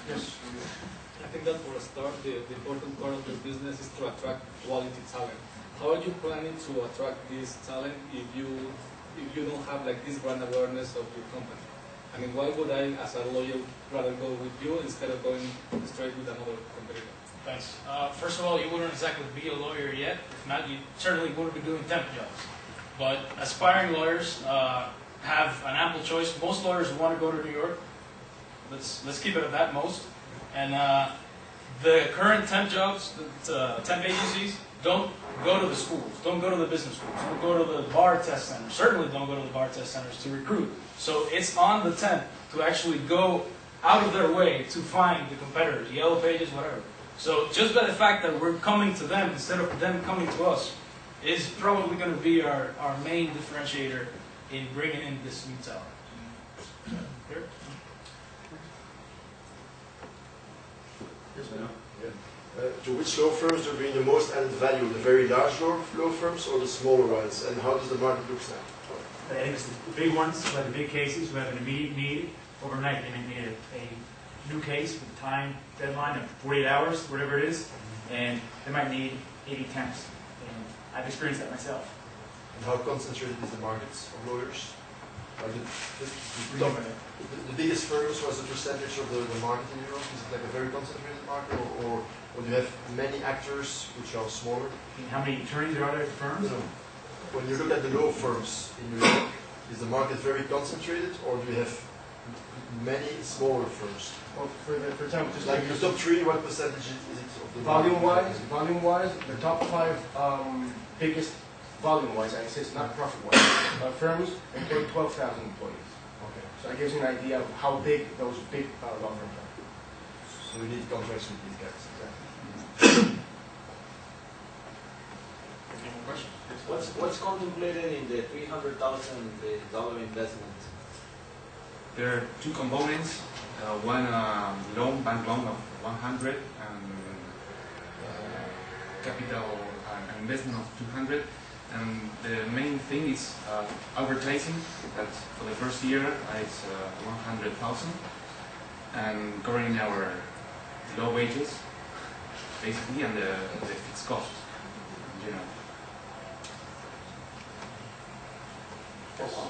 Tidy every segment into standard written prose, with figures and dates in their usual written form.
Yes. I think that for a start, the important part of your business is to attract quality talent. How are you planning to attract this talent if you don't have like this brand awareness of your company? I mean, why would I, as a lawyer, rather go with you instead of going straight with another competitor? Thanks. First of all, you wouldn't exactly be a lawyer yet. If not, you certainly wouldn't be doing temp jobs. But aspiring lawyers have an ample choice. Most lawyers want to go to New York. Let's keep it at that, most. And the current temp jobs, temp agencies, don't go to the schools, don't go to the business schools, don't go to the bar test centers, certainly don't go to the bar test centers to recruit. So it's on the temp to actually go out of their way to find the competitors, Yellow Pages, whatever. So just by the fact that we're coming to them instead of them coming to us is probably going to be our main differentiator in bringing in this new talent. Here? To which law firms do you bring the most added value? The very large law firms or the smaller ones? And how does the market look now? I think it's the big ones, who have the big cases, who have an immediate need. Overnight, they may need a new case with a time deadline of 48 hours, whatever it is, and they might need 80 temps. And I've experienced that myself. And how concentrated is the market of lawyers? The biggest firms, what's the percentage of the market in Europe? Is it like a very concentrated market, or do you have many actors which are smaller? And how many attorneys are there at the firms? No. When you look at the law firms in New York, is the market very concentrated, or do you have many smaller firms? Well, for example, just Like the top three, what percentage is it of the volume-wise, the top 5 biggest volume-wise, I insist, not profit-wise, firms employ 12,000 employees. Okay. So that gives you an idea of how big those big law firms are. So we need contracts with these guys. Any more questions? What's contemplated in the $300,000 investment? There are two components. One loan, bank loan of 100, and capital an investment of 200. And the main thing is advertising. That for the first year it's 100,000, and covering our low wages, basically, and the fixed costs in general.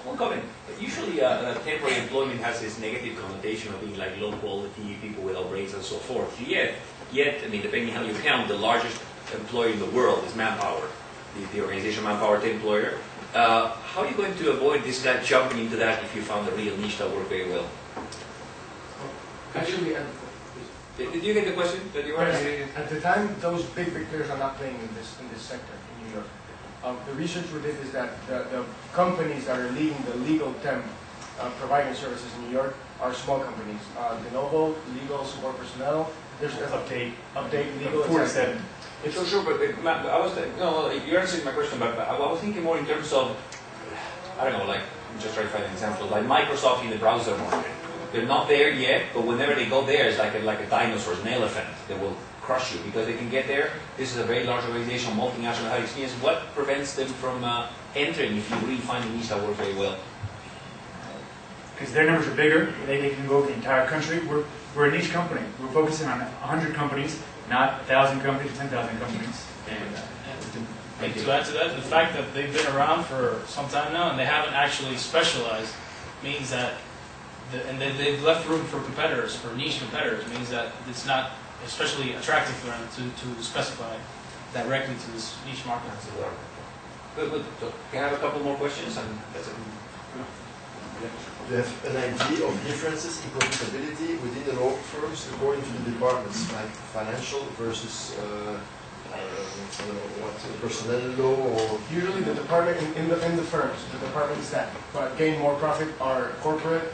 One comment. Usually temporary employment has this negative connotation of being like low quality, people without brains and so forth. Yet, I mean, depending how you count, the largest employer in the world is Manpower, the organization Manpower, the employer. How are you going to avoid this guy jumping into that if you found a real niche that worked very well? Actually, Did you get the question that you were asking? at the time, those big players are not playing in this sector in New York. The research we did is that the companies that are leading the legal temp providing services in New York are small companies. De Novo, Legal, Support Personnel. There's Update Legal, 47. It's so sure, but I was no, you're answering my question, but I was thinking more in terms of, I don't know, like, I'm just trying to find an example, like Microsoft in the browser market. They're not there yet, but whenever they go there, it's like a dinosaur, an elephant. They will crush you because they can get there. This is a very large organization, multinational, high experience. What prevents them from entering if you really find a niche that works very well? Because their numbers are bigger, they can go the entire country. We're a niche company. We're focusing on 100 companies, not 1,000 companies, 10,000 companies. And to add to that, the fact that they've been around for some time now and they haven't actually specialized means that, and they've left room for competitors, for niche competitors, means that it's not especially attractive for them to specify directly to this niche market. Good. So can I have a couple more questions? And that's it. Do you have an idea of differences in profitability within the law firms according to the departments, like financial versus personnel law, or Usually the department in the firms, the departments that gain more profit are corporate.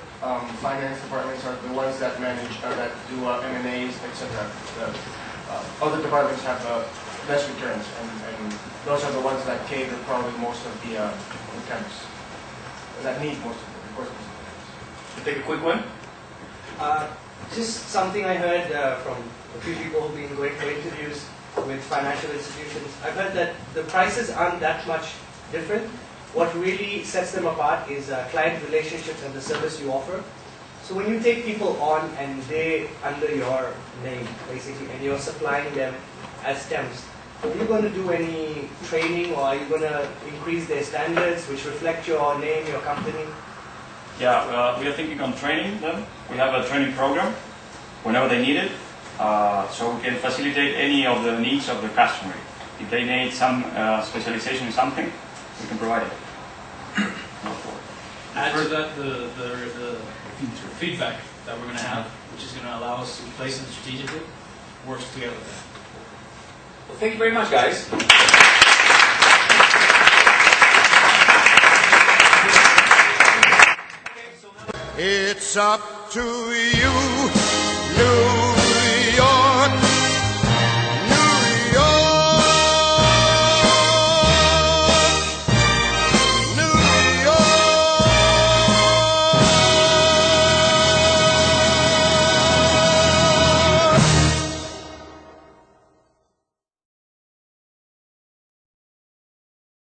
Finance departments are the ones that manage, that do M&As, etc. Other departments have less returns, and those are the ones that cater probably most of the temps, that need most of the requests. Take a quick one. Just something I heard from a few people who've been going for interviews with financial institutions. I've heard that the prices aren't that much different. What really sets them apart is client relationships and the service you offer. So when you take people on and they under your name, basically, and you're supplying them as temps, are you going to do any training, or are you going to increase their standards which reflect your name, your company? Yeah, we are thinking on training them. We have a training program whenever they need it, so we can facilitate any of the needs of the customer. If they need some specialization in something, we can provide it. Add to that the feedback that we're going to have, which is going to allow us to place them strategically, works together with that. Well, thank you very much, guys. It's up to you, Lou.